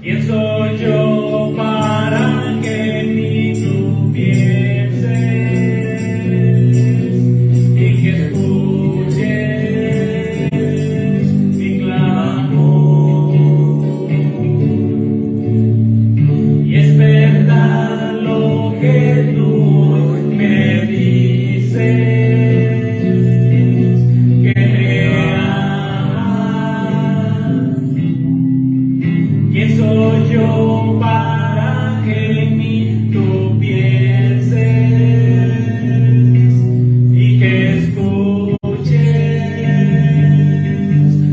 ¿Quién soy yo para que en mí tú pienses y que escuches mi clamor? Y es verdad lo que tú me dices, que me amas. ¿Quién soy yo para que en mí tú pienses y que escuches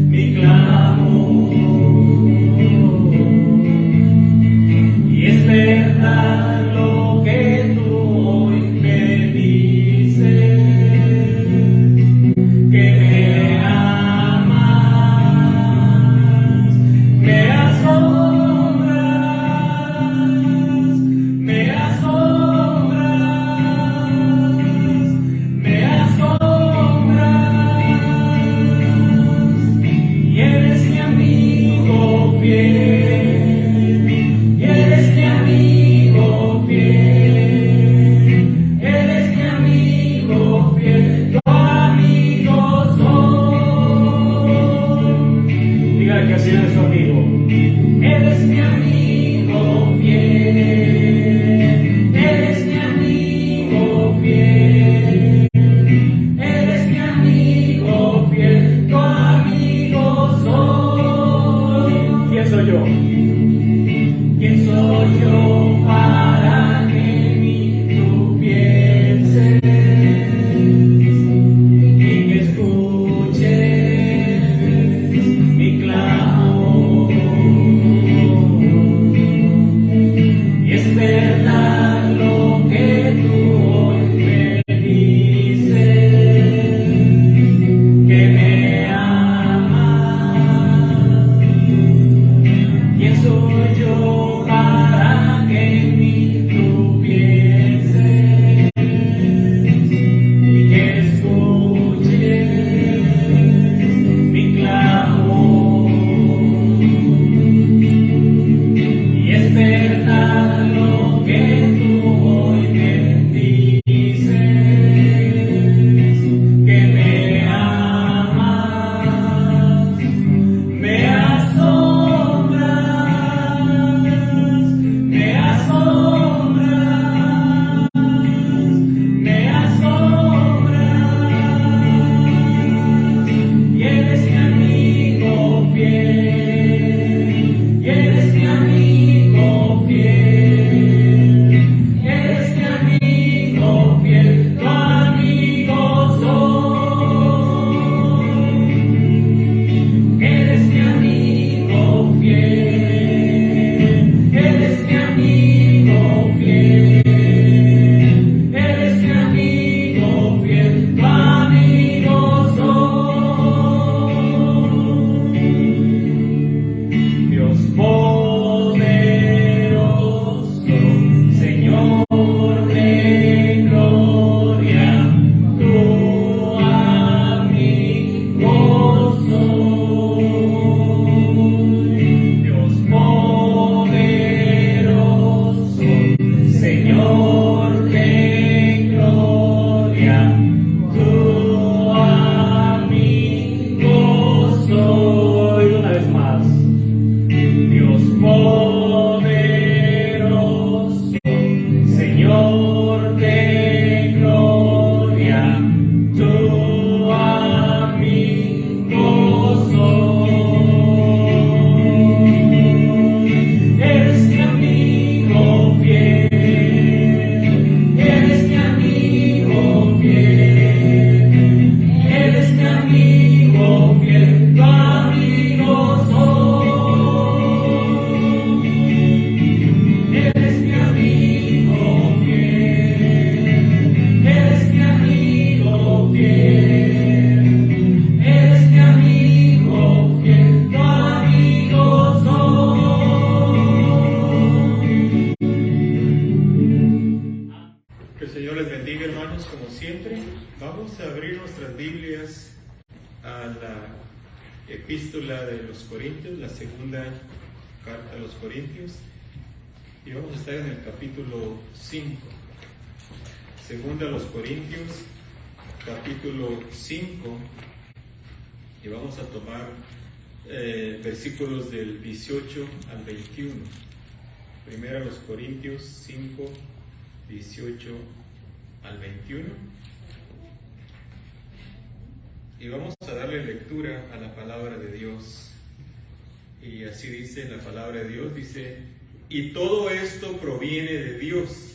mi clamor? Y es verdad lo que tú hoy me dices, que me amas, me asombras, me asombras, me asombras, y eres mi amigo fiel, y eres mi amigo fiel, eres mi amigo fiel, tu amigo soy. Diga que así eres su amigo. Eres mi amigo fiel, eres mi amigo fiel, eres mi amigo fiel, tu amigo soy. ¿Quién soy yo? ¿Quién soy yo para que en mí tú pienses y que escuches mi clamor? Y es verdad lo que tú hoy me dices, que me amas. ¿Quién soy yo para que en mí tú pienses y que escuches mi clamor? Y es verdad lo que tú hoy me dices, que me amas, me asombras, me asombras, me asombras, y eres mi amigo fiel, y eres mi amigo fiel, eres mi amigo fiel, tu amigo soy. Eres mi amigo fiel, eres mi amigo fiel, eres mi amigo fiel, tu amigo soy. Dios poderoso, Señor de gloria, tu amigo soy. Dios poderoso, Señor de gloria, tu amigo soy. Una vez más. Dios poderoso, Señor de gloria, tu amigo soy. Eres mi amigo fiel, eres mi amigo fiel, eres mi amigo fiel, tu amigo soy. Eres mi amigo fiel, eres mi amigo fiel, eres mi amigo fiel, tu amigo soy. Que el Señor les bendiga, hermanos, como siempre. Vamos a abrir nuestras Biblias a la epístola de los Corintios, la segunda carta a los Corintios y vamos a estar en el capítulo 5. Segunda a los Corintios, capítulo 5, y vamos a tomar versículos del 18 al 21. Primera a los Corintios 5, 18 al 21. Y vamos a darle lectura a la palabra de Dios. Y así dice la palabra de Dios, dice: y todo esto proviene de Dios,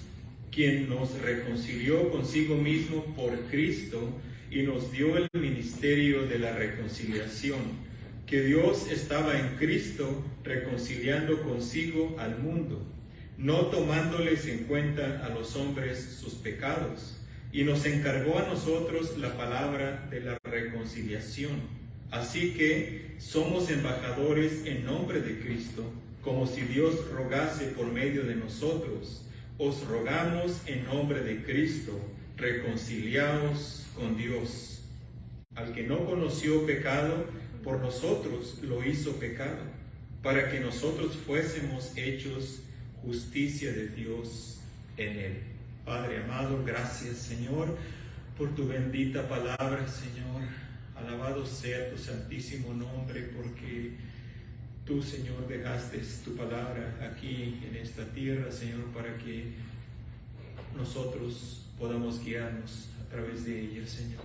quien nos reconcilió consigo mismo por Cristo y nos dio el ministerio de la reconciliación, que Dios estaba en Cristo reconciliando consigo al mundo, no tomándoles en cuenta a los hombres sus pecados, y nos encargó a nosotros la palabra de la reconciliación. Así que somos embajadores en nombre de Cristo, como si Dios rogase por medio de nosotros. Os rogamos en nombre de Cristo, reconciliaos con Dios. Al que no conoció pecado, por nosotros lo hizo pecado, para que nosotros fuésemos hechos justicia de Dios en él. Padre amado, gracias, Señor, por tu bendita palabra, Señor. Alabado sea tu santísimo nombre, porque tú, Señor, dejaste tu palabra aquí en esta tierra, Señor, para que nosotros podamos guiarnos a través de ella, Señor.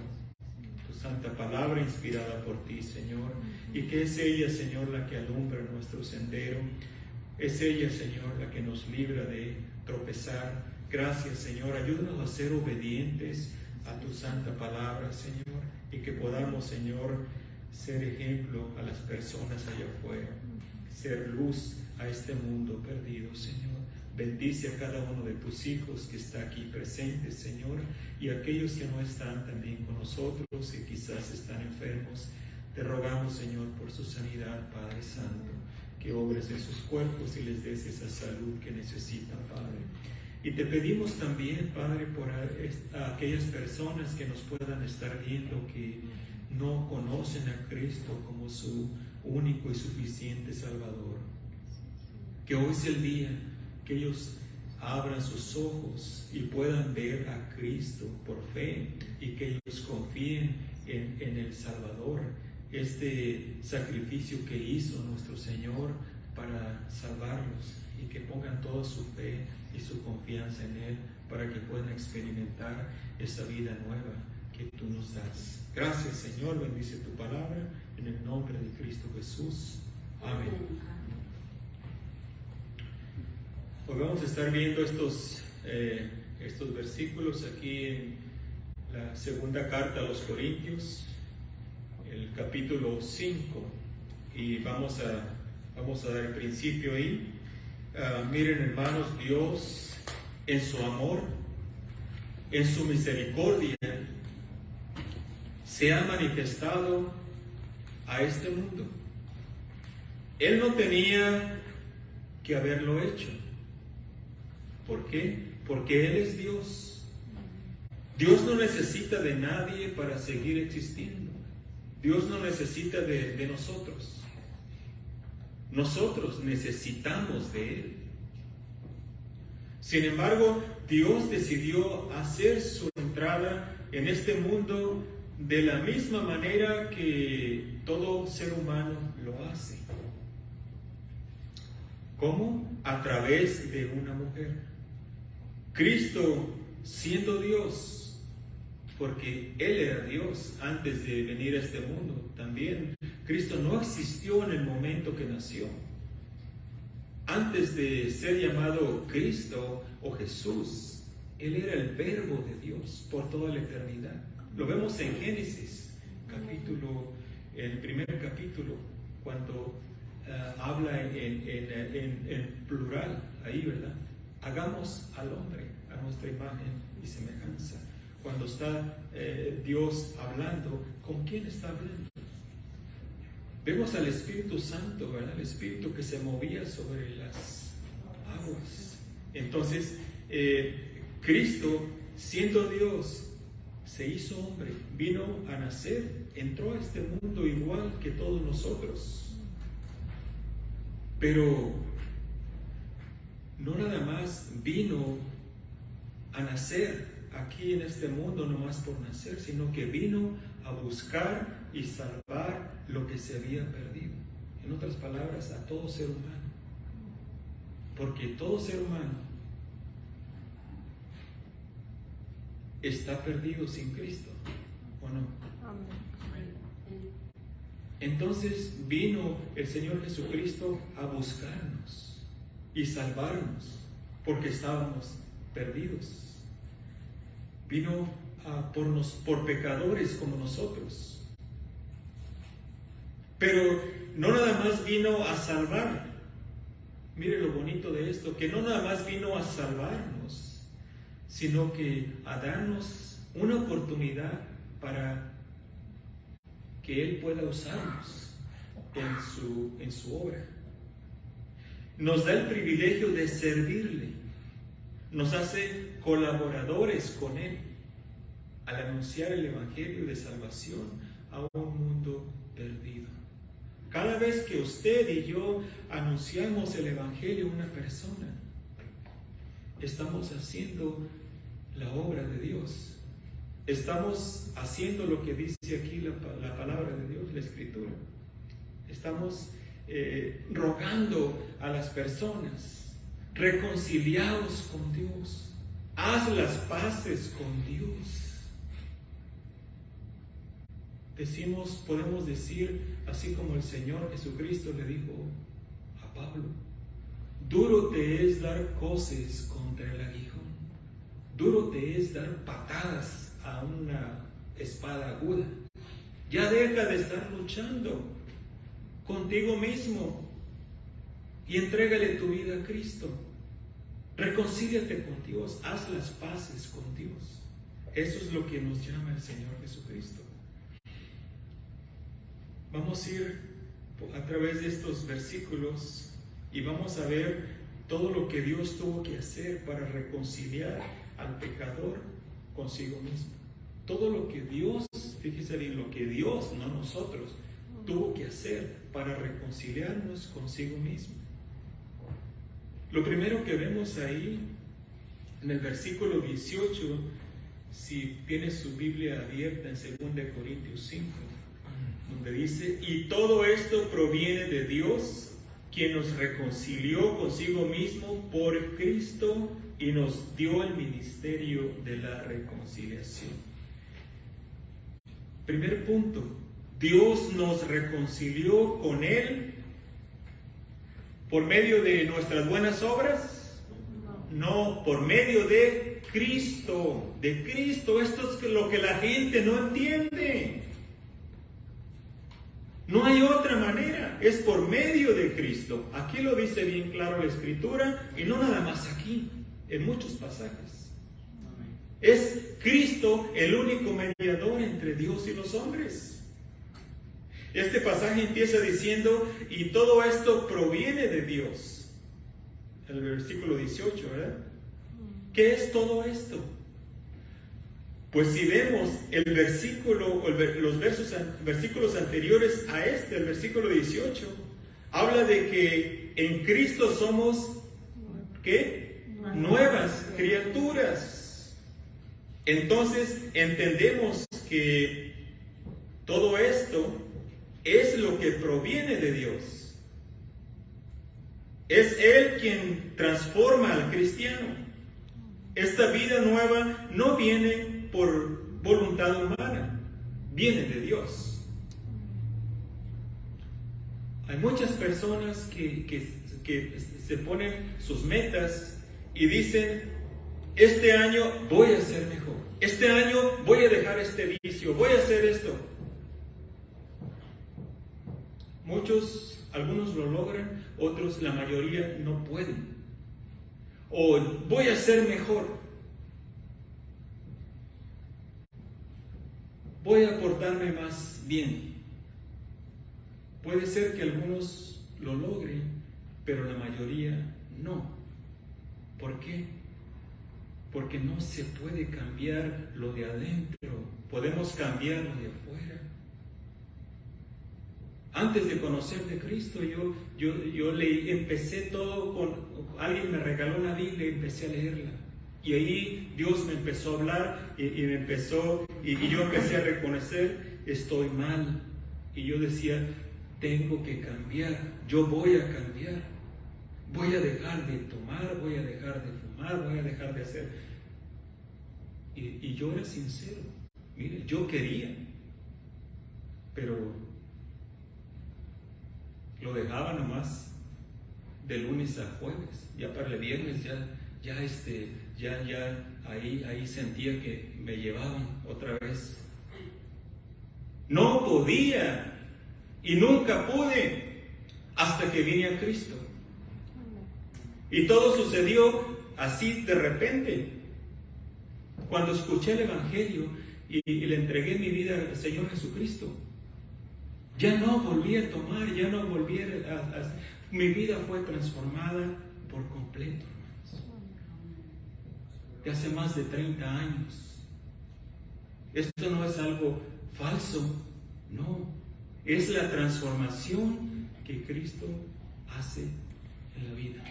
Tu santa palabra inspirada por ti, Señor, y que es ella, Señor, la que alumbra nuestro sendero. Es ella, Señor, la que nos libra de tropezar. Gracias, Señor. Ayúdanos a ser obedientes a tu santa palabra, Señor, y que podamos, Señor, ser ejemplo a las personas allá afuera, ser luz a este mundo perdido, Señor. Bendice a cada uno de tus hijos que está aquí presente, Señor, y a aquellos que no están también con nosotros, que quizás están enfermos. Te rogamos, Señor, por su sanidad, Padre Santo, que obres en sus cuerpos y les des esa salud que necesitan, Padre. Y te pedimos también, Padre, por a aquellas personas que nos puedan estar viendo que no conocen a Cristo como su único y suficiente Salvador. Que hoy es el día que ellos abran sus ojos y puedan ver a Cristo por fe, y que ellos confíen en el Salvador, este sacrificio que hizo nuestro Señor para salvarlos, y que pongan toda su fe y su confianza en Él para que puedan experimentar esta vida nueva que tú nos das. Gracias, Señor, bendice tu palabra en el nombre de Cristo Jesús. Amén. Hoy vamos a estar viendo estos versículos aquí en la segunda carta a los Corintios, el capítulo 5, y vamos a dar el principio ahí. Miren, hermanos, Dios en su amor, en su misericordia, se ha manifestado a este mundo. Él no tenía que haberlo hecho. ¿Por qué? Porque Él es Dios. Dios no necesita de nadie para seguir existiendo. Dios no necesita de nosotros. Nosotros necesitamos de Él. Sin embargo, Dios decidió hacer su entrada en este mundo de la misma manera que todo ser humano lo hace. ¿Cómo? A través de una mujer. Cristo, siendo Dios, porque Él era Dios antes de venir a este mundo también. Cristo no existió en el momento que nació. Antes de ser llamado Cristo o Jesús, Él era el Verbo de Dios por toda la eternidad. Lo vemos en Génesis, el primer capítulo, cuando habla en plural, ahí, ¿verdad? Hagamos al hombre a nuestra imagen y semejanza. Cuando está Dios hablando, ¿con quién está hablando? Vemos al Espíritu Santo, ¿verdad? El Espíritu que se movía sobre las aguas. Entonces, Cristo, siendo Dios, se hizo hombre, vino a nacer, entró a este mundo igual que todos nosotros. Pero no nada más vino a nacer aquí en este mundo nomás por nacer, sino que vino a buscar y salvar lo que se había perdido. En otras palabras, a todo ser humano. Porque todo ser humano está perdido sin Cristo, ¿o no? Entonces vino el Señor Jesucristo a buscarnos y salvarnos, porque estábamos perdidos. Vino por pecadores como nosotros. Pero no nada más vino a salvar. Mire lo bonito de esto, que no nada más vino a salvarnos, sino que a darnos una oportunidad para que Él pueda usarnos en su obra. Nos da el privilegio de servirle, nos hace colaboradores con Él al anunciar el Evangelio de salvación a un mundo perdido. Cada vez que usted y yo anunciamos el Evangelio a una persona, estamos haciendo la obra de Dios. Estamos haciendo lo que dice aquí la palabra de Dios, la Escritura. Estamos rogando a las personas, reconciliados con Dios. Haz las paces con Dios. Podemos decir, así como el Señor Jesucristo le dijo a Pablo: duro te es dar coces contra el aguijón, duro te es dar patadas a una espada aguda. Ya deja de estar luchando contigo mismo y entrégale tu vida a Cristo. Reconcíliate con Dios, haz las paces con Dios. Eso es lo que nos llama el Señor Jesucristo. Vamos a ir a través de estos versículos y vamos a ver todo lo que Dios tuvo que hacer para reconciliar al pecador consigo mismo. Todo lo que Dios, fíjese bien, lo que Dios, no nosotros, tuvo que hacer para reconciliarnos consigo mismo. Lo primero que vemos ahí, en el versículo 18, si tiene su Biblia abierta en 2 Corintios 5, donde dice: y todo esto proviene de Dios, quien nos reconcilió consigo mismo por Cristo y nos dio el ministerio de la reconciliación. Primer punto, Dios nos reconcilió con Él por medio de nuestras buenas obras. No, por medio de Cristo. De Cristo. Esto es lo que la gente no entiende. No hay otra manera, es por medio de Cristo. Aquí lo dice bien claro la Escritura, y no nada más aquí, en muchos pasajes. Es Cristo el único mediador entre Dios y los hombres. Este pasaje empieza diciendo: y todo esto proviene de Dios. El versículo 18, ¿verdad? ¿Qué es todo esto? Pues si vemos el versículo, los versículos anteriores a este, el versículo 18, habla de que en Cristo somos, ¿qué? Nuevas criaturas. Entonces entendemos que todo esto es lo que proviene de Dios. Es Él quien transforma al cristiano. Esta vida nueva no viene por voluntad humana, viene de Dios. Hay muchas personas que se ponen sus metas y dicen: este año voy a ser mejor, este año voy a dejar este vicio, voy a hacer esto. Algunos lo logran, otros, la mayoría, no pueden. O voy a ser mejor, voy a portarme más bien. Puede ser que algunos lo logren, pero la mayoría no. ¿Por qué? Porque no se puede cambiar lo de adentro. Podemos cambiar lo de afuera. Antes de conocer de Cristo, yo leí, empecé todo alguien me regaló una Biblia y empecé a leerla. Y ahí Dios me empezó a hablar y yo empecé a reconocer, estoy mal. Y yo decía, tengo que cambiar, yo voy a cambiar. Voy a dejar de tomar, voy a dejar de fumar, voy a dejar de hacer. Y yo era sincero. Mire, yo quería, pero lo dejaba nomás de lunes a jueves. Ya para el viernes ahí sentía que me llevaban otra vez. No podía y nunca pude hasta que vine a Cristo. Y todo sucedió así de repente. Cuando escuché el Evangelio y le entregué mi vida al Señor Jesucristo, ya no volví a tomar, ya no volví mi vida fue transformada por completo, hermanos. De hace más de 30 años. Esto no es algo falso, no. Es la transformación que Cristo hace en la vida.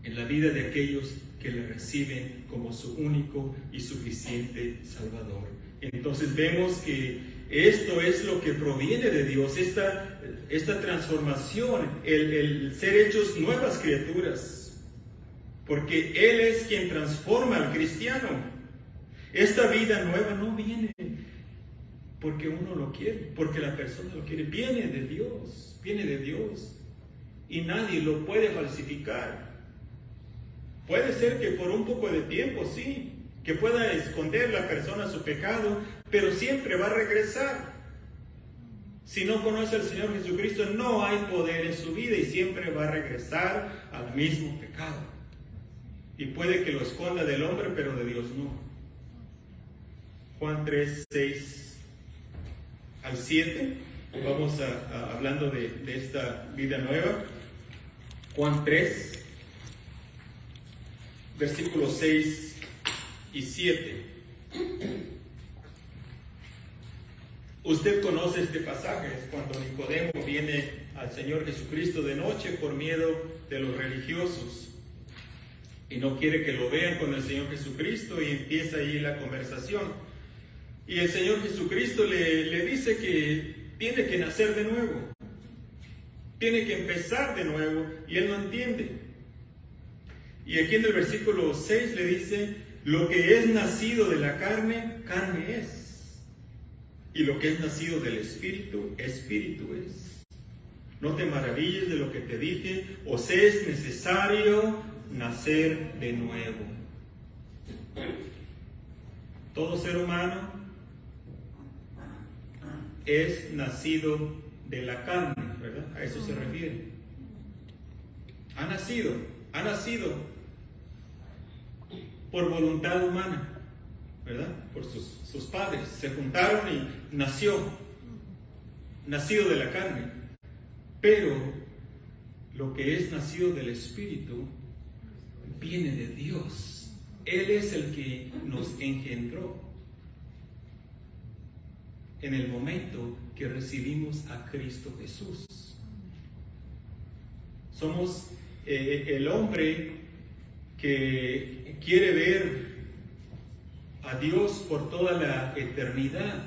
En la vida de aquellos que le reciben como su único y suficiente Salvador. Entonces vemos que esto es lo que proviene de Dios, esta transformación, el ser hechos nuevas criaturas, porque Él es quien transforma al cristiano. Esta vida nueva no viene porque uno lo quiere, porque la persona lo quiere, viene de Dios, y nadie lo puede falsificar. Puede ser que por un poco de tiempo, sí, que pueda esconder la persona su pecado, pero siempre va a regresar. Si no conoce al Señor Jesucristo, no hay poder en su vida y siempre va a regresar al mismo pecado. Y puede que lo esconda del hombre, pero de Dios no. Juan 3, 6 al 7, vamos hablando de esta vida nueva. Juan 3, versículos 6 y 7. Usted conoce este pasaje, es cuando Nicodemo viene al Señor Jesucristo de noche por miedo de los religiosos y no quiere que lo vean con el Señor Jesucristo, y empieza ahí la conversación. Y el Señor Jesucristo le dice que tiene que nacer de nuevo, tiene que empezar de nuevo, y él no entiende. Y aquí en el versículo 6 le dice, lo que es nacido de la carne, carne es. Y lo que es nacido del Espíritu, Espíritu es. No te maravilles de lo que te dije, os es necesario nacer de nuevo. Todo ser humano es nacido de la carne, ¿verdad? A eso se refiere. Ha nacido por voluntad humana, ¿verdad? Por sus padres se juntaron y nacido de la carne. Pero lo que es nacido del Espíritu viene de Dios. Él es el que nos engendró en el momento que recibimos a Cristo Jesús. Somos el hombre que quiere ver a Dios por toda la eternidad.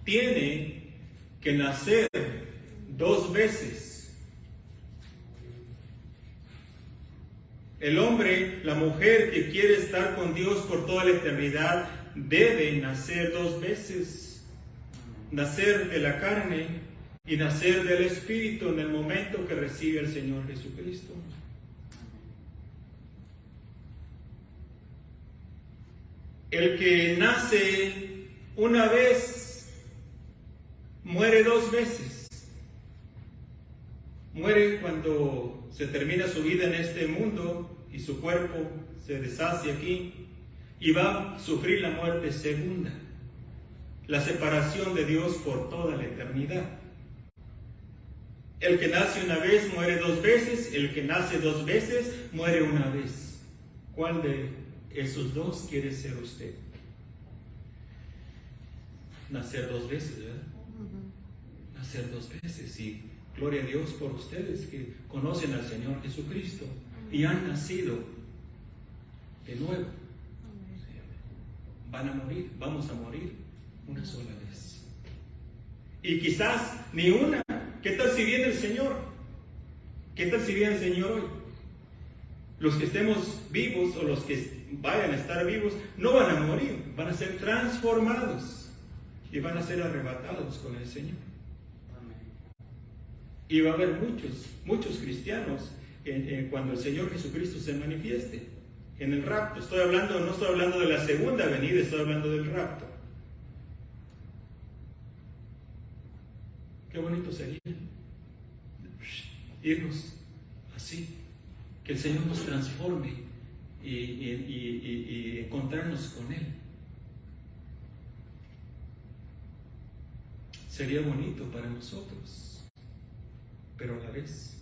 Tiene que nacer 2 veces. El hombre, la mujer que quiere estar con Dios por toda la eternidad, debe nacer 2 veces. Nacer de la carne y nacer del Espíritu en el momento que recibe al Señor Jesucristo. El que nace una vez, muere 2 veces. Muere cuando se termina su vida en este mundo y su cuerpo se deshace aquí, y va a sufrir la muerte segunda, la separación de Dios por toda la eternidad. El que nace una vez muere 2 veces, el que nace 2 veces muere una vez. ¿Cuál de esos 2 quiere ser usted? Nacer 2 veces, ¿verdad? nacer 2 veces. Y gloria a Dios por ustedes que conocen al Señor Jesucristo y han nacido de nuevo. Van a morir, vamos a morir una sola vez. Y quizás ni una. ¿Qué tal si viene el Señor? ¿Qué tal si viene el Señor hoy? Los que estemos vivos o los que vayan a estar vivos no van a morir, van a ser transformados y van a ser arrebatados con el Señor. Y va a haber muchos cristianos cuando el Señor Jesucristo se manifieste en el rapto. No estoy hablando de la segunda venida, estoy hablando del rapto. Qué bonito sería irnos así, que el Señor nos transforme y encontrarnos con Él. Sería bonito para nosotros, pero a la vez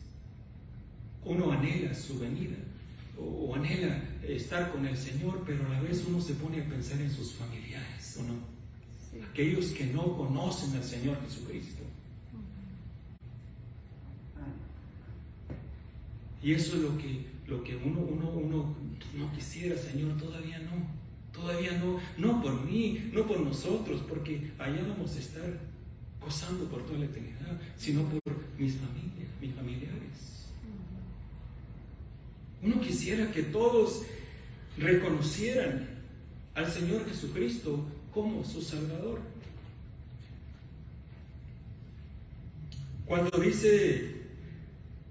uno anhela su venida o anhela estar con el Señor, pero a la vez uno se pone a pensar en sus familiares, ¿o no? Sí. Aquellos que no conocen al Señor Jesucristo. Y eso es lo que uno no quisiera, Señor, todavía no por mí, no por nosotros, porque allá vamos a estar gozando por toda la eternidad, sino por mis familiares. Uno quisiera que todos reconocieran al Señor Jesucristo como su Salvador. Cuando dice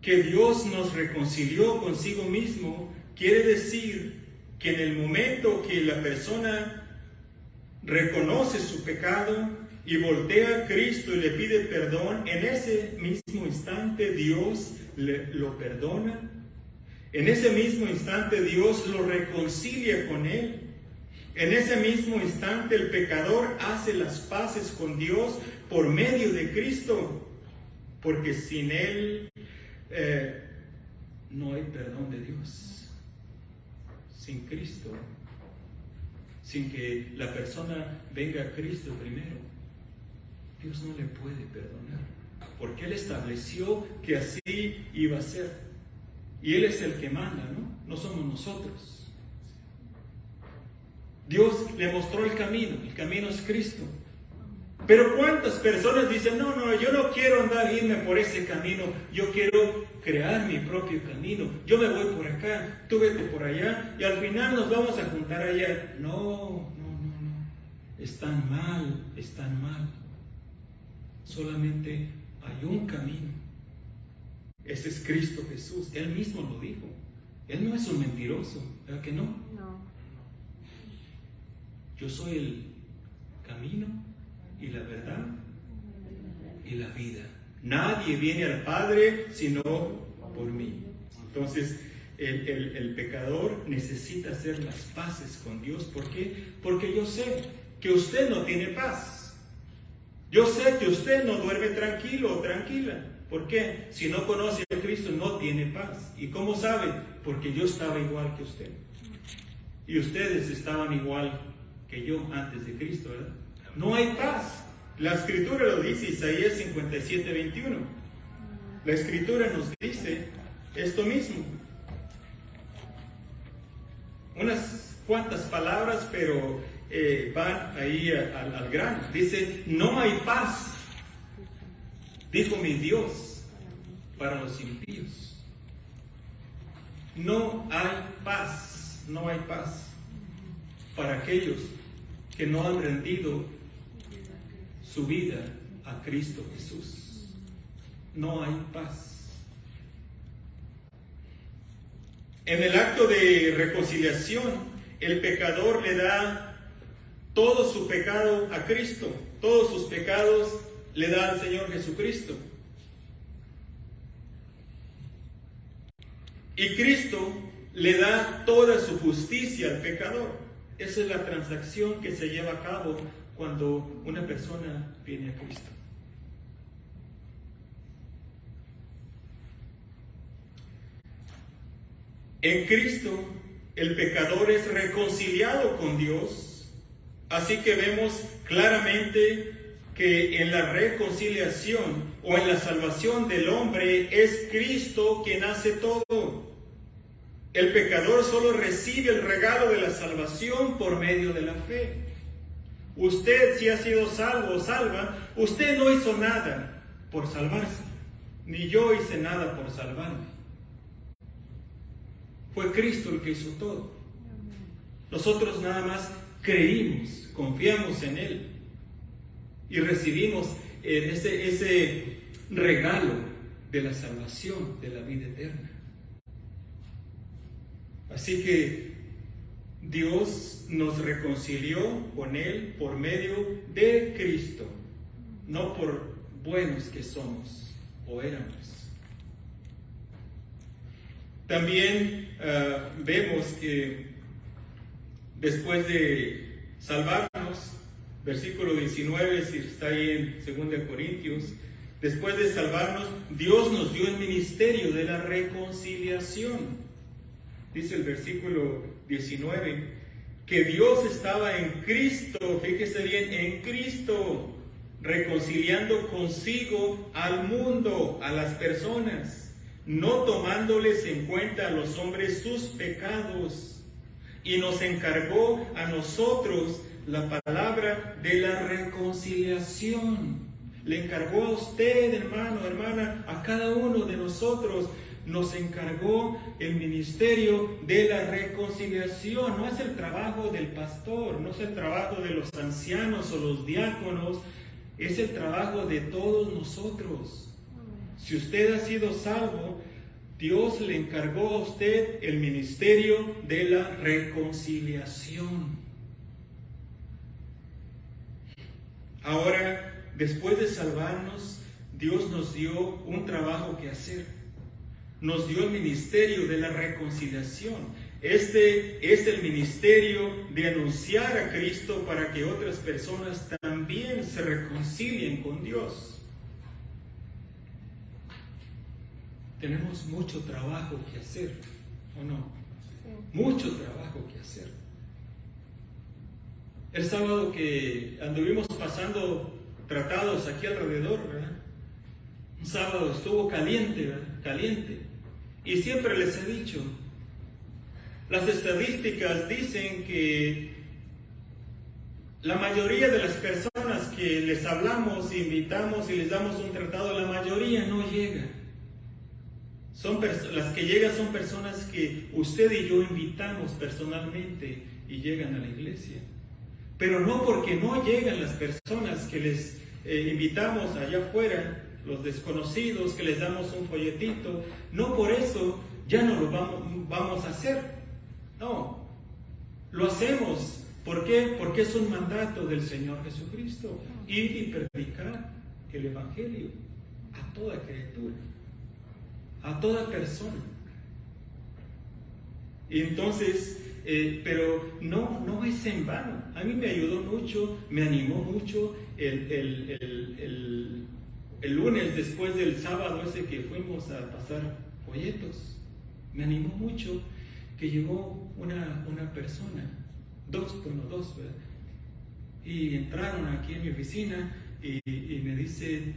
que Dios nos reconcilió consigo mismo, quiere decir que en el momento que la persona reconoce su pecado y voltea a Cristo y le pide perdón, en ese mismo instante Dios lo perdona. En ese mismo instante Dios lo reconcilia con Él. En ese mismo instante el pecador hace las paces con Dios por medio de Cristo, porque sin Él no hay perdón de Dios. Sin Cristo, sin que la persona venga a Cristo primero, Dios no le puede perdonar, porque Él estableció que así iba a ser. Y Él es el que manda, ¿no? No somos nosotros. Dios le mostró el camino es Cristo. Pero ¿cuántas personas dicen, no, yo no quiero irme por ese camino, yo quiero crear mi propio camino, yo me voy por acá, tú vete por allá, y al final nos vamos a juntar allá? No, están mal. Solamente hay un camino. Ese es Cristo Jesús. Él mismo lo dijo. Él no es un mentiroso, ¿verdad que no? No. Yo soy el camino y la verdad y la vida. Nadie viene al Padre sino por mí. Entonces, el pecador necesita hacer las paces con Dios. ¿Por qué? Porque yo sé que usted no tiene paz. Yo sé que usted no duerme tranquilo o tranquila. ¿Por qué? Si no conoce a Cristo, no tiene paz. ¿Y cómo sabe? Porque yo estaba igual que usted. Y ustedes estaban igual que yo antes de Cristo, ¿verdad? No hay paz. La Escritura lo dice, Isaías 57:21. La Escritura nos dice esto mismo. Unas cuantas palabras, pero van ahí al grano. Dice, no hay paz, dijo mi Dios, para los impíos. No hay paz para aquellos que no han rendido su vida a Cristo Jesús. No hay paz. En el acto de reconciliación, el pecador le da todo su pecado a Cristo. Todos sus pecados le da al Señor Jesucristo. Y Cristo le da toda su justicia al pecador. Esa es la transacción que se lleva a cabo cuando una persona viene a Cristo. En Cristo, el pecador es reconciliado con Dios. Así que vemos claramente que en la reconciliación o en la salvación del hombre es Cristo quien hace todo. El pecador solo recibe el regalo de la salvación por medio de la fe. Usted, si ha sido salvo o salva, usted no hizo nada por salvarse, ni yo hice nada por salvarme. Fue Cristo el que hizo todo. Nosotros nada más creímos, confiamos en Él y recibimos ese regalo de la salvación, de la vida eterna. Así que Dios nos reconcilió con Él por medio de Cristo, no por buenos que somos o éramos. También vemos que después de salvarnos, versículo 19, si está ahí en 2 Corintios, después de salvarnos, Dios nos dio el ministerio de la reconciliación. Dice el versículo 19, que Dios estaba en Cristo, fíjese bien, en Cristo, reconciliando consigo al mundo, a las personas, no tomándoles en cuenta a los hombres sus pecados, y nos encargó a nosotros la palabra de la reconciliación. Le encargó a usted, hermano, hermana, a cada uno de nosotros, nos encargó el ministerio de la reconciliación. No es el trabajo del pastor, no es el trabajo de los ancianos o los diáconos, es el trabajo de todos nosotros. Si usted ha sido salvo, Dios le encargó a usted el ministerio de la reconciliación. Ahora, después de salvarnos, Dios nos dio un trabajo que hacer. Nos dio el ministerio de la reconciliación. Este es el ministerio de anunciar a Cristo para que otras personas también se reconcilien con Dios. Tenemos mucho trabajo que hacer, ¿o no? Sí. Mucho trabajo que hacer. El sábado que anduvimos pasando tratados aquí alrededor, ¿verdad? Un sábado estuvo caliente, ¿verdad? Caliente. Y siempre les he dicho, las estadísticas dicen que la mayoría de las personas que les hablamos, invitamos y les damos un tratado, la mayoría no llega. Las que llegan son personas que usted y yo invitamos personalmente y llegan a la iglesia. Pero no porque no llegan las personas que les invitamos allá afuera, los desconocidos, que les damos un folletito, no por eso ya no lo vamos a hacer. No, lo hacemos. ¿Por qué? Porque es un mandato del Señor Jesucristo. Ir y predicar el Evangelio a toda criatura, a toda persona. Y entonces, pero no es en vano. A mí me ayudó mucho, me animó mucho el lunes después del sábado ese que fuimos a pasar folletos. Me animó mucho que llegó una persona, dos, ¿verdad? Y entraron aquí en mi oficina y me dice,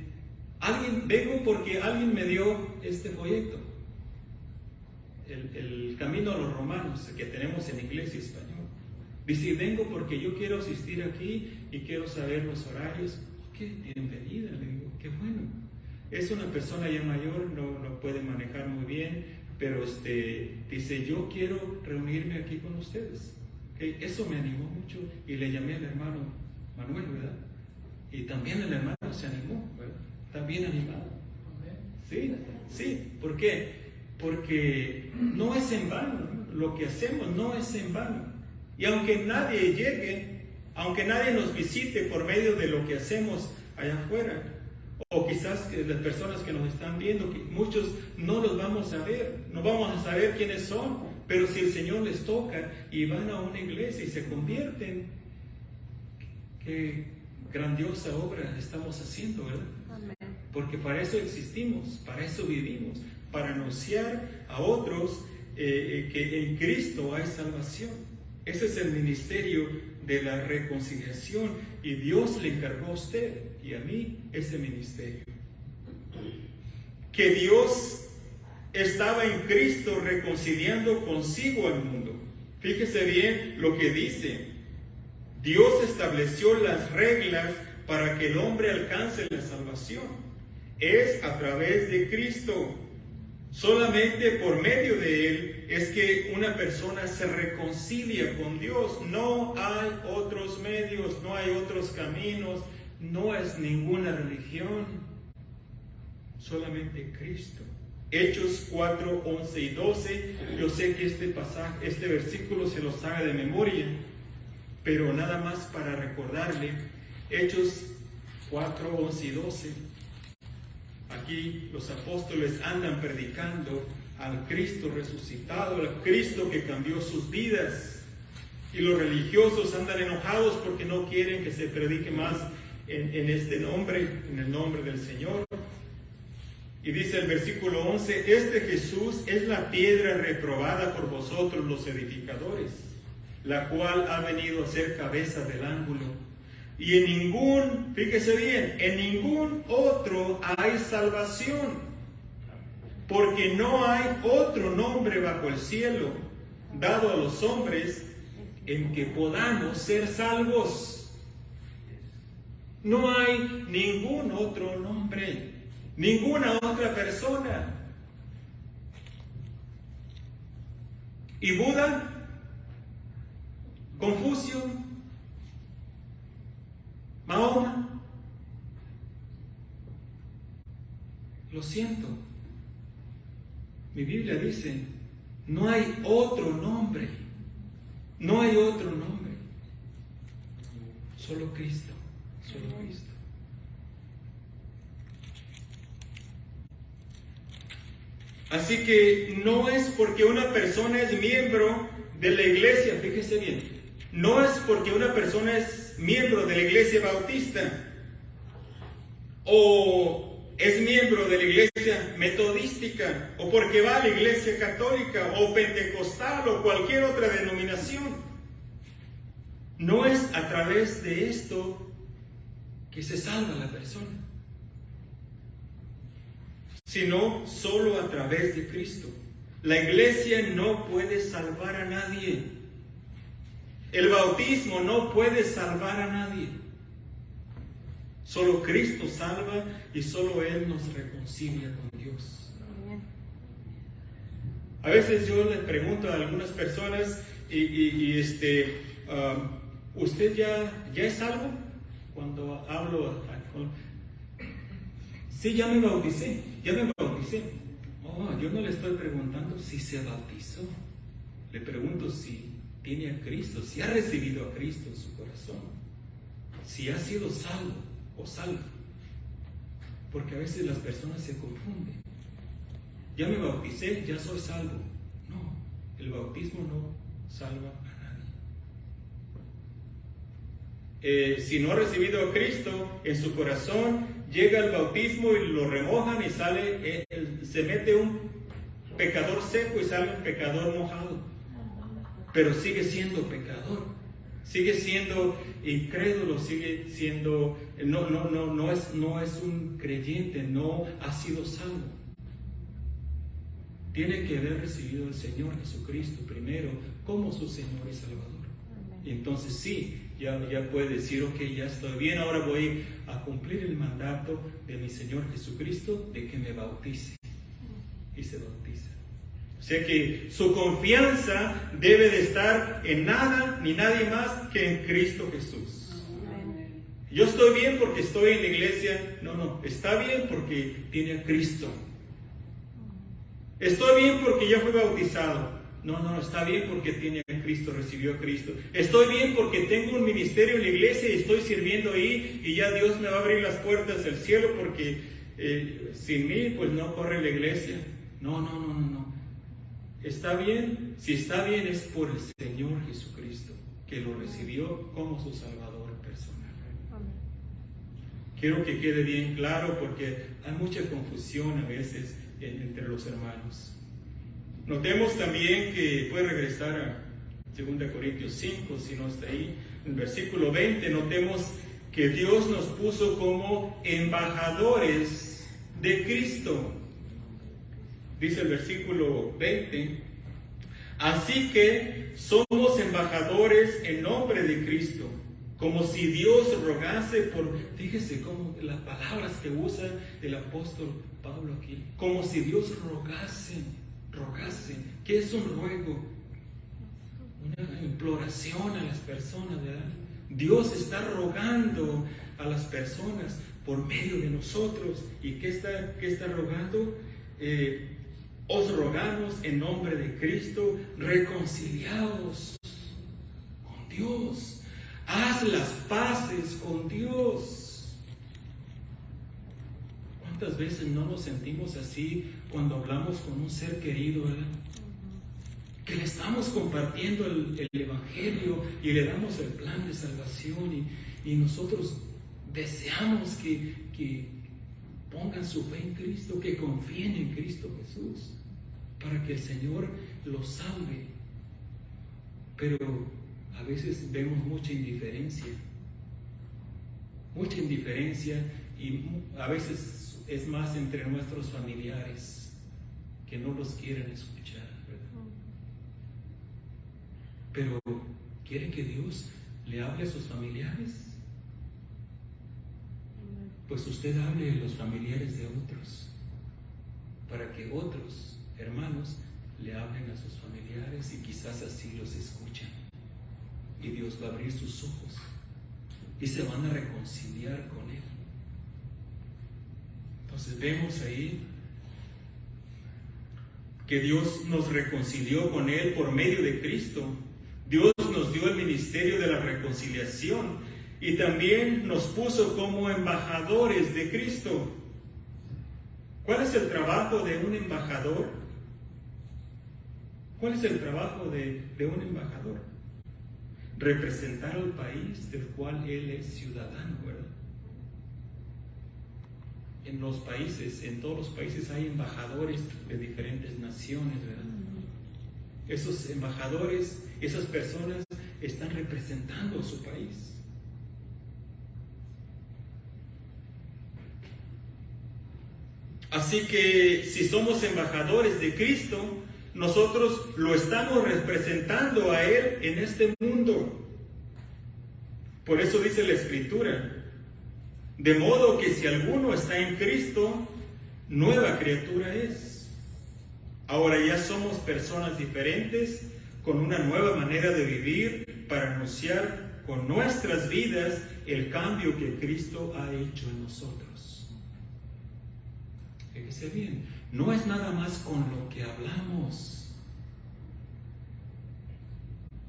vengo porque alguien me dio este folleto, el Camino a los Romanos que tenemos en inglés y español. Dice, vengo porque yo quiero asistir aquí y quiero saber los horarios. Ok, bienvenida, le digo, qué bueno. Es una persona ya mayor, no puede manejar muy bien, pero dice, yo quiero reunirme aquí con ustedes. Okay, eso me animó mucho y le llamé al hermano Manuel, ¿verdad? Y también el hermano se animó, ¿verdad? Está bien animado. Sí, ¿por qué? Porque no es en vano, lo que hacemos no es en vano. Y aunque nadie llegue, aunque nadie nos visite por medio de lo que hacemos allá afuera, o quizás las personas que nos están viendo, que muchos no los vamos a ver, no vamos a saber quiénes son, pero si el Señor les toca y van a una iglesia y se convierten, qué grandiosa obra estamos haciendo, ¿verdad? Amén. Porque para eso existimos, para eso vivimos, para anunciar a otros que en Cristo hay salvación. Ese es el ministerio de la reconciliación y Dios le encargó a usted y a mí ese ministerio. Que Dios estaba en Cristo reconciliando consigo al mundo. Fíjese bien lo que dice. Dios estableció las reglas para que el hombre alcance la salvación. Es a través de Cristo. Solamente por medio de Él es que una persona se reconcilia con Dios. No hay otros medios, no hay otros caminos, no es ninguna religión. Solamente Cristo. Hechos 4, 11 y 12. Yo sé que este pasaje, este versículo se lo sabe de memoria, pero nada más para recordarle. Hechos 4, 11 y 12. Aquí los apóstoles andan predicando al Cristo resucitado, al Cristo que cambió sus vidas. Y los religiosos andan enojados porque no quieren que se predique más en este nombre, en el nombre del Señor. Y dice el versículo 11, este Jesús es la piedra reprobada por vosotros los edificadores, la cual ha venido a ser cabeza del ángulo. Y en ningún, fíjese bien, en ningún otro hay salvación, porque no hay otro nombre bajo el cielo dado a los hombres en que podamos ser salvos. No hay ningún otro nombre, ninguna otra persona. ¿Y Buda? ¿Confucio? ¿Mahoma? Lo siento. Mi Biblia dice, no hay otro nombre. No hay otro nombre. Solo Cristo. Solo Cristo. Así que no es porque una persona es miembro de la iglesia, fíjese bien, no es porque una persona es miembro de la iglesia bautista o es miembro de la iglesia metodística o porque va a la iglesia católica o pentecostal o cualquier otra denominación. No es a través de esto que se salva la persona, sino solo a través de Cristo. La iglesia no puede salvar a nadie. El bautismo no puede salvar a nadie. Solo Cristo salva y solo Él nos reconcilia con Dios. A veces yo le pregunto a algunas personas, ¿usted ya es salvo? Cuando hablo sí, ya me bauticé. Oh, yo no le estoy preguntando si se bautizó. Le pregunto si tiene a Cristo, si ha recibido a Cristo en su corazón, si ha sido salvo o salvo. Porque a veces las personas se confunden. Ya me bauticé, ya soy salvo. No, el bautismo no salva a nadie. Si no ha recibido a Cristo en su corazón, llega el bautismo y lo remojan y sale, se mete un pecador seco y sale un pecador mojado. Pero sigue siendo pecador, sigue siendo incrédulo, sigue siendo, no es un creyente, no ha sido salvo. Tiene que haber recibido al Señor Jesucristo primero como su Señor y Salvador. Y entonces sí, ya puede decir, ok, ya estoy bien, ahora voy a cumplir el mandato de mi Señor Jesucristo de que me bautice. Y se bautiza. O sea que su confianza debe de estar en nada ni nadie más que en Cristo Jesús. Yo estoy bien porque estoy en la iglesia. No, está bien porque tiene a Cristo. Estoy bien porque ya fui bautizado. No, está bien porque tiene a Cristo, recibió a Cristo. Estoy bien porque tengo un ministerio en la iglesia y estoy sirviendo ahí y ya Dios me va a abrir las puertas del cielo porque sin mí pues no corre la iglesia. No. Está bien, si está bien es por el Señor Jesucristo, que lo recibió como su Salvador personal. Quiero que quede bien claro porque hay mucha confusión a veces entre los hermanos. Notemos también que puede regresar a 2 Corintios 5, si no está ahí, en el versículo 20, notemos que Dios nos puso como embajadores de Cristo. Dice el versículo 20, así que somos embajadores en nombre de Cristo, como si Dios rogase por, fíjese cómo las palabras que usa el apóstol Pablo aquí, como si Dios rogase. ¿Qué es un ruego? Una imploración a las personas, ¿verdad? Dios está rogando a las personas por medio de nosotros. ¿Y qué está rogando? Os rogamos en nombre de Cristo, reconciliados con Dios. Haz las paces con Dios. ¿Cuántas veces no nos sentimos así cuando hablamos con un ser querido, ¿verdad? Que le estamos compartiendo el Evangelio y le damos el plan de salvación y nosotros deseamos que pongan su fe en Cristo, que confíen en Cristo Jesús, para que el Señor los salve. Pero a veces vemos mucha indiferencia y a veces es más entre nuestros familiares que no los quieren escuchar, ¿verdad? Pero ¿quiere que Dios le hable a sus familiares? Pues usted hable de los familiares de otros, para que otros hermanos le hablen a sus familiares y quizás así los escuchen. Y Dios va a abrir sus ojos y se van a reconciliar con Él. Entonces vemos ahí que Dios nos reconcilió con Él por medio de Cristo. Dios nos dio el ministerio de la reconciliación y también nos puso como embajadores de Cristo. ¿Cuál es el trabajo de un embajador? ¿Cuál es el trabajo de un embajador? Representar al país del cual él es ciudadano, ¿verdad? En todos los países hay embajadores de diferentes naciones, ¿verdad? Esos embajadores, esas personas están representando a su país. Así que si somos embajadores de Cristo, nosotros lo estamos representando a Él en este mundo. Por eso dice la Escritura, de modo que si alguno está en Cristo, nueva criatura es. Ahora ya somos personas diferentes, con una nueva manera de vivir, para anunciar con nuestras vidas el cambio que Cristo ha hecho en nosotros. Fíjese bien, no es nada más con lo que hablamos,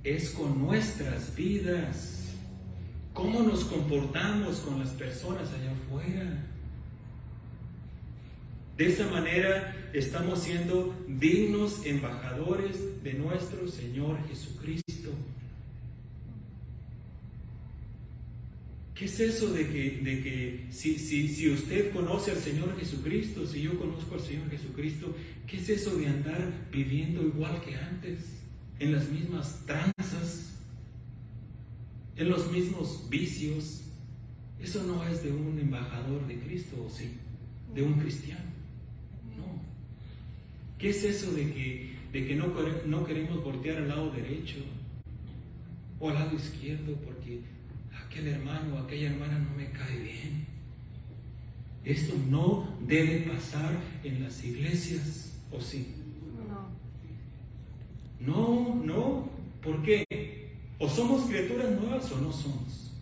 es con nuestras vidas, cómo nos comportamos con las personas allá afuera. De esa manera estamos siendo dignos embajadores de nuestro Señor Jesucristo. ¿Qué es eso de que si usted conoce al Señor Jesucristo, si yo conozco al Señor Jesucristo, qué es eso de andar viviendo igual que antes, en las mismas tranzas, en los mismos vicios? Eso no es de un embajador de Cristo, ¿o sí? De un cristiano. No. ¿Qué es eso de que no queremos voltear al lado derecho o al lado izquierdo porque aquel hermano o aquella hermana no me cae bien? Esto no debe pasar en las iglesias, ¿o sí? No. ¿Por qué? O somos criaturas nuevas o no somos.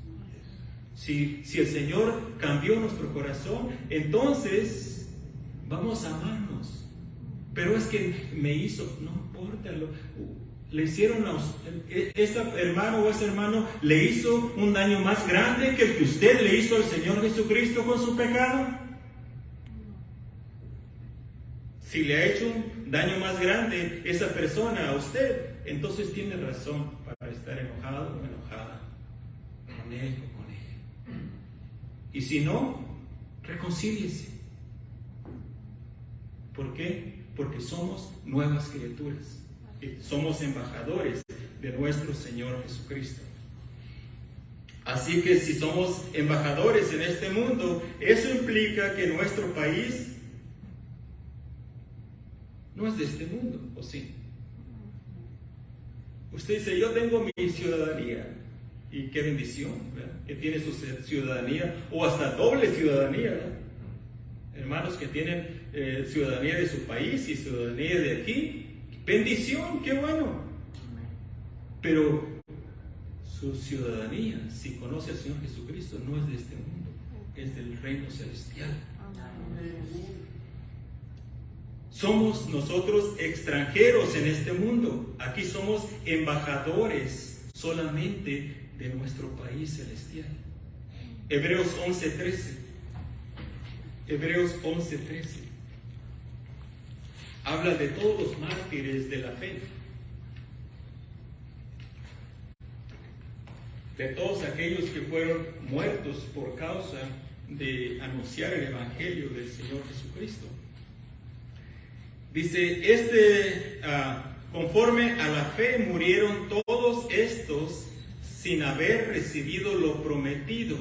Si el Señor cambió nuestro corazón, entonces vamos a amarnos. Pero es que me hizo, no importa, le hicieron ese hermano o ese hermano le hizo un daño más grande que el que usted le hizo al Señor Jesucristo con su pecado. Si le ha hecho un daño más grande esa persona a usted, entonces tiene razón para estar enojado o enojada con él o con ella. Y si no, reconcíliese. ¿Por qué? Porque somos nuevas criaturas. Somos embajadores de nuestro Señor Jesucristo. Así que si somos embajadores en este mundo, eso implica que nuestro país no es de este mundo, ¿o sí? Usted dice, yo tengo mi ciudadanía. Y qué bendición, ¿verdad? Que tiene su ciudadanía, o hasta doble ciudadanía, ¿verdad? Hermanos que tienen ciudadanía de su país y ciudadanía de aquí. Bendición, qué bueno. Pero su ciudadanía, si conoce al Señor Jesucristo, no es de este mundo, es del reino celestial. Somos nosotros extranjeros en este mundo. Aquí somos embajadores solamente de nuestro país celestial. Hebreos 11:13. Hebreos 11:13. Habla de todos los mártires de la fe. De todos aquellos que fueron muertos por causa de anunciar el Evangelio del Señor Jesucristo. Dice, conforme a la fe murieron todos estos sin haber recibido lo prometido,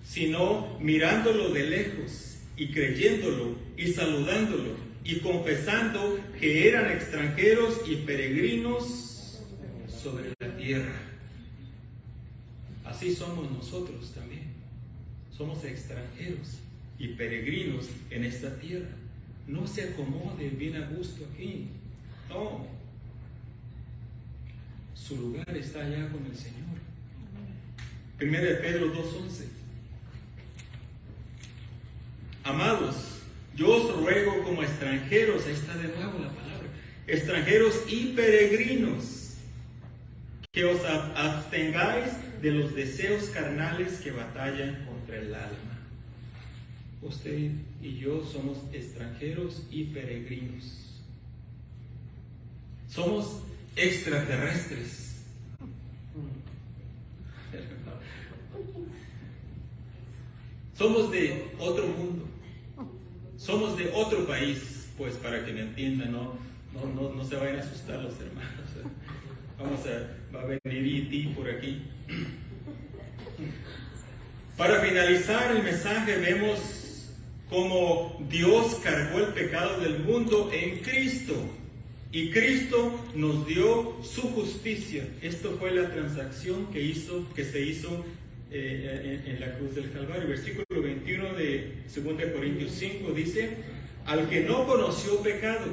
sino mirándolo de lejos y creyéndolo y saludándolo y confesando que eran extranjeros y peregrinos sobre la tierra. Así somos nosotros también. Somos extranjeros y peregrinos en esta tierra. No se acomode bien a gusto aquí. No. Su lugar está allá con el Señor. 1 Pedro 2:11. Amados, yo os ruego como extranjeros, ahí está de nuevo la palabra, extranjeros y peregrinos, que os abstengáis de los deseos carnales que batallan contra el alma. Usted y yo somos extranjeros y peregrinos. Somos extraterrestres. Somos de otro mundo. Somos de otro país. Pues para que me entiendan, no se vayan a asustar los hermanos. Va a venir E.T. por aquí. Para finalizar el mensaje, vemos cómo Dios cargó el pecado del mundo en Cristo. Y Cristo nos dio su justicia. Esto fue la transacción que se hizo en la cruz del Calvario. Versículo 21 de 2 Corintios 5 dice: al que no conoció pecado,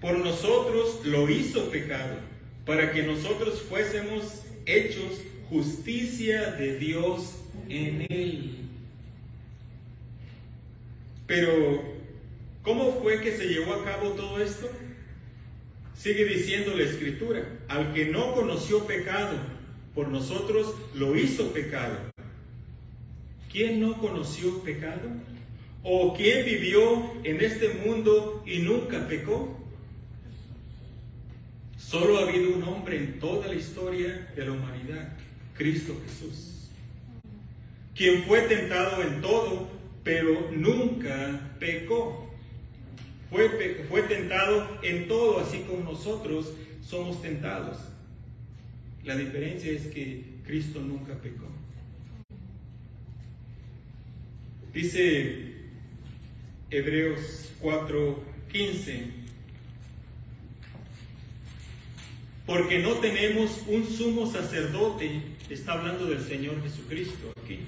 por nosotros lo hizo pecado, para que nosotros fuésemos hechos justicia de Dios en él. Pero, ¿cómo fue que se llevó a cabo todo esto? Sigue diciendo la Escritura: al que no conoció pecado, por nosotros lo hizo pecado. ¿Quién no conoció pecado? ¿O quién vivió en este mundo y nunca pecó? Solo ha habido un hombre en toda la historia de la humanidad, Cristo Jesús, quien fue tentado en todo, pero nunca pecó. Fue tentado en todo, así como nosotros somos tentados. La diferencia es que Cristo nunca pecó. Dice Hebreos 4:15: porque no tenemos un sumo sacerdote, está hablando del Señor Jesucristo aquí.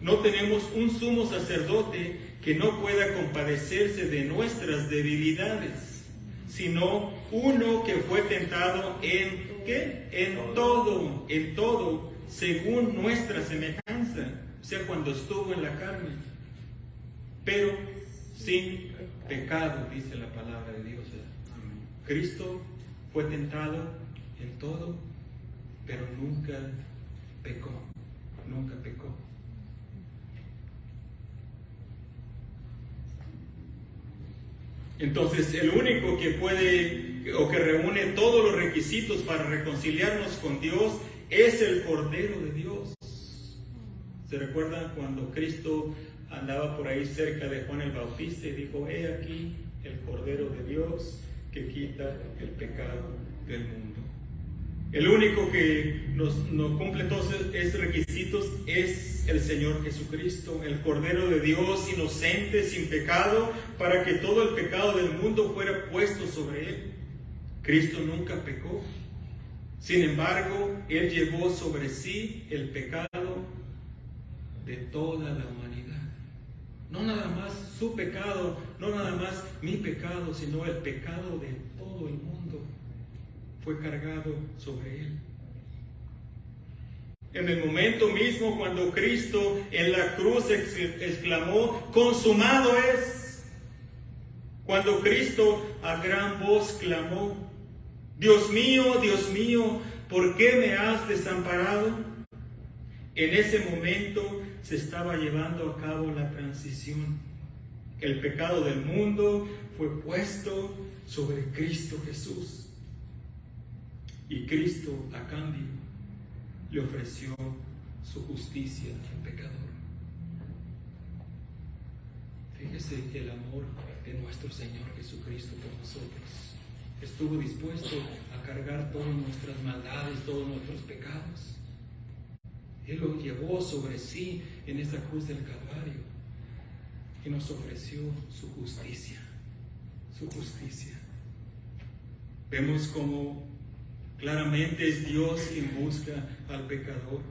No tenemos un sumo sacerdote que no pueda compadecerse de nuestras debilidades, sino uno que fue tentado en ¿qué? En todo, según nuestra semejanza, o sea, cuando estuvo en la carne, pero sin pecado, dice la palabra de Dios. Cristo fue tentado en todo, pero nunca pecó. Entonces, el único que puede o que reúne todos los requisitos para reconciliarnos con Dios es el Cordero de Dios. ¿Se recuerdan cuando Cristo andaba por ahí cerca de Juan el Bautista y dijo: he aquí el Cordero de Dios que quita el pecado del mundo? El único que nos cumple todos estos requisitos es el Señor Jesucristo, el Cordero de Dios, inocente, sin pecado, para que todo el pecado del mundo fuera puesto sobre Él. Cristo nunca pecó. Sin embargo, Él llevó sobre sí el pecado de toda la humanidad. No nada más su pecado, no nada más mi pecado, sino el pecado de todo el mundo fue cargado sobre Él. En el momento mismo cuando Cristo en la cruz exclamó, consumado es. Cuando Cristo a gran voz clamó, Dios mío, ¿por qué me has desamparado? En ese momento se estaba llevando a cabo la transición. El pecado del mundo fue puesto sobre Cristo Jesús. Y Cristo, a cambio, le ofreció su justicia al pecador. Fíjese que el amor de nuestro Señor Jesucristo por nosotros estuvo dispuesto a cargar todas nuestras maldades, todos nuestros pecados. Él lo llevó sobre sí en esa cruz del Calvario y nos ofreció su justicia, su justicia. Vemos como claramente es Dios quien busca al pecador.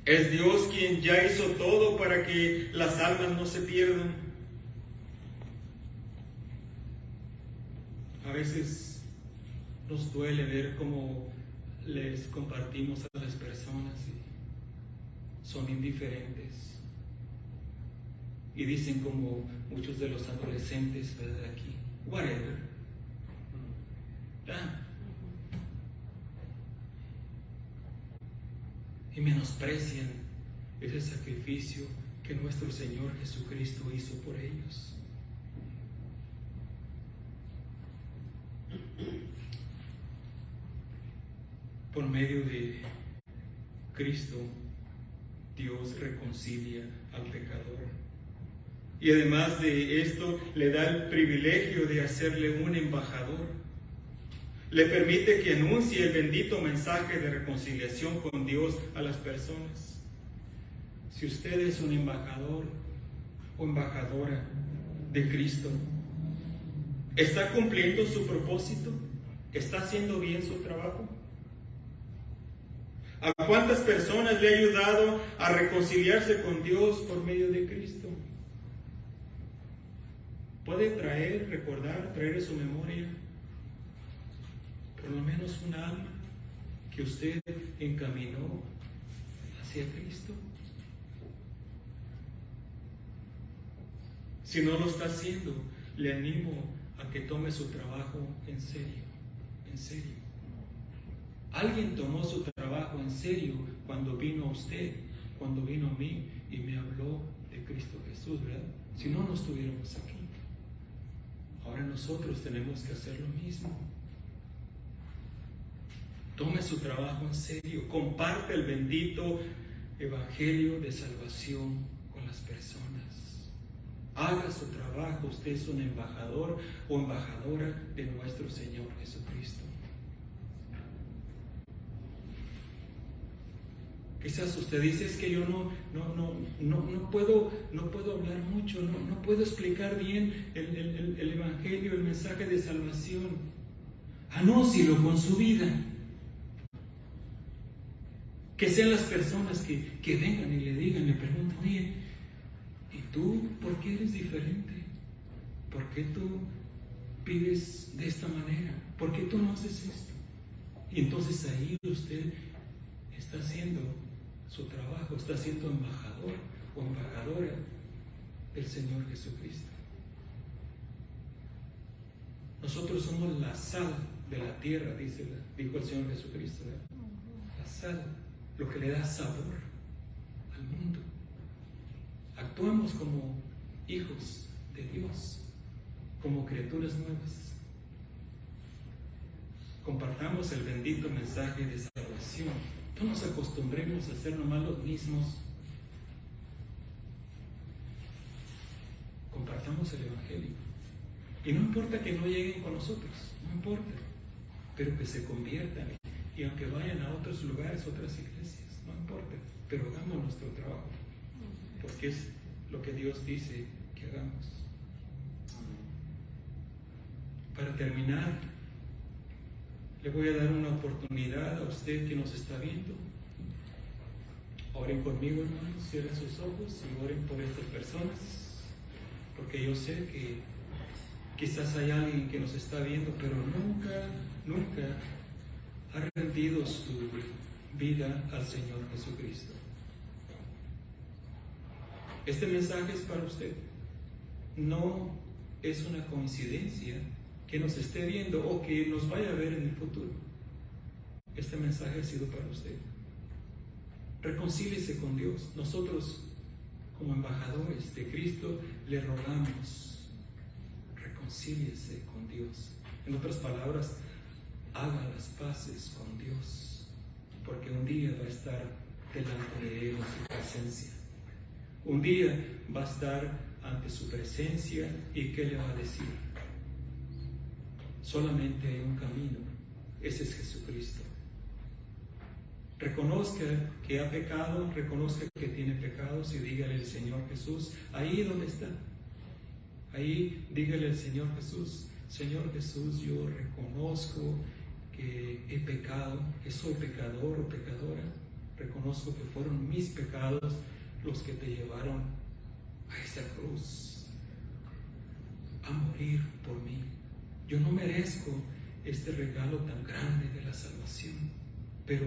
Es Dios quien ya hizo todo para que las almas no se pierdan. A veces nos duele ver cómo les compartimos a las personas y son indiferentes. Y dicen como muchos de los adolescentes, ¿verdad? Aquí, whatever. Y menosprecian ese sacrificio que nuestro Señor Jesucristo hizo por ellos. Por medio de Cristo, Dios reconcilia al pecador. Y además de esto, le da el privilegio de hacerle un embajador. Le permite que anuncie el bendito mensaje de reconciliación con Dios a las personas. Si usted es un embajador o embajadora de Cristo, ¿está cumpliendo su propósito? ¿Está haciendo bien su trabajo? ¿A cuántas personas le ha ayudado a reconciliarse con Dios por medio de Cristo? ¿Puede traer a su memoria por lo menos un alma que usted encaminó hacia Cristo? Si no lo está haciendo, le animo a que tome su trabajo en serio, en serio. Alguien tomó su trabajo en serio cuando vino a usted, cuando vino a mí y me habló de Cristo Jesús, ¿verdad? Si no, no estuviéramos aquí. Ahora nosotros tenemos que hacer lo mismo. Tome su trabajo en serio, comparte el bendito evangelio de salvación con las personas. Haga su trabajo, usted es un embajador o embajadora de nuestro Señor Jesucristo. Quizás usted dice, es que yo no puedo hablar mucho, no puedo explicar bien el evangelio, el mensaje de salvación. Anúncielo con su vida. Que sean las personas que vengan y le digan, le preguntan, oye, ¿y tú por qué eres diferente? ¿Por qué tú pides de esta manera? ¿Por qué tú no haces esto? Y entonces ahí usted está haciendo su trabajo, está siendo embajador o embajadora del Señor Jesucristo. Nosotros somos la sal de la tierra, dijo el Señor Jesucristo, ¿verdad? La sal, lo que le da sabor al mundo. Actuamos como hijos de Dios, como criaturas nuevas. Compartamos el bendito mensaje de salvación. No nos acostumbremos a ser nomás los mismos. Compartamos el evangelio. Y no importa que no lleguen con nosotros, no importa, pero que se conviertan Y aunque vayan a otros lugares, otras iglesias, no importa, pero hagamos nuestro trabajo, porque es lo que Dios dice que hagamos. Para terminar, le voy a dar una oportunidad a usted que nos está viendo. Oren conmigo, hermanos, cierren sus ojos y oren por estas personas, porque yo sé que quizás hay alguien que nos está viendo, pero nunca ha rendido su vida al Señor Jesucristo. Este mensaje es para usted. No es una coincidencia que nos esté viendo o que nos vaya a ver en el futuro. Este mensaje ha sido para usted. Reconcíliese con Dios. Nosotros, como embajadores de Cristo, le rogamos, reconcíliese con Dios. En otras palabras, haga las paces con Dios, porque un día va a estar delante de Él en su presencia. Un día va a estar ante su presencia y ¿qué le va a decir? Solamente hay un camino, ese es Jesucristo. Reconozca que ha pecado, reconozca que tiene pecados y dígale al Señor Jesús, ahí donde está, ahí dígale al Señor Jesús, Señor Jesús, yo reconozco que he pecado, que soy pecador o pecadora, reconozco que fueron mis pecados los que te llevaron a esa cruz, a morir por mí. Yo no merezco este regalo tan grande de la salvación, pero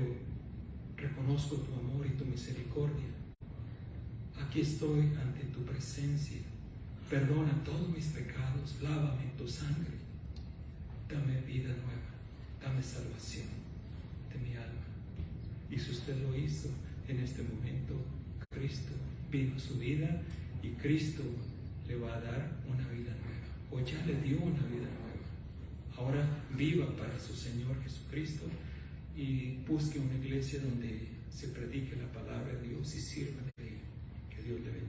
reconozco tu amor y tu misericordia. Aquí estoy ante tu presencia. Perdona todos mis pecados, lávame en tu sangre. Dame vida nueva, dame salvación de mi alma. Y si usted lo hizo en este momento, Cristo vino su vida y Cristo le va a dar una vida nueva, o ya le dio una vida nueva. Ahora viva para su Señor Jesucristo y busque una iglesia donde se predique la palabra de Dios y sirva de Él. Que Dios le bendiga.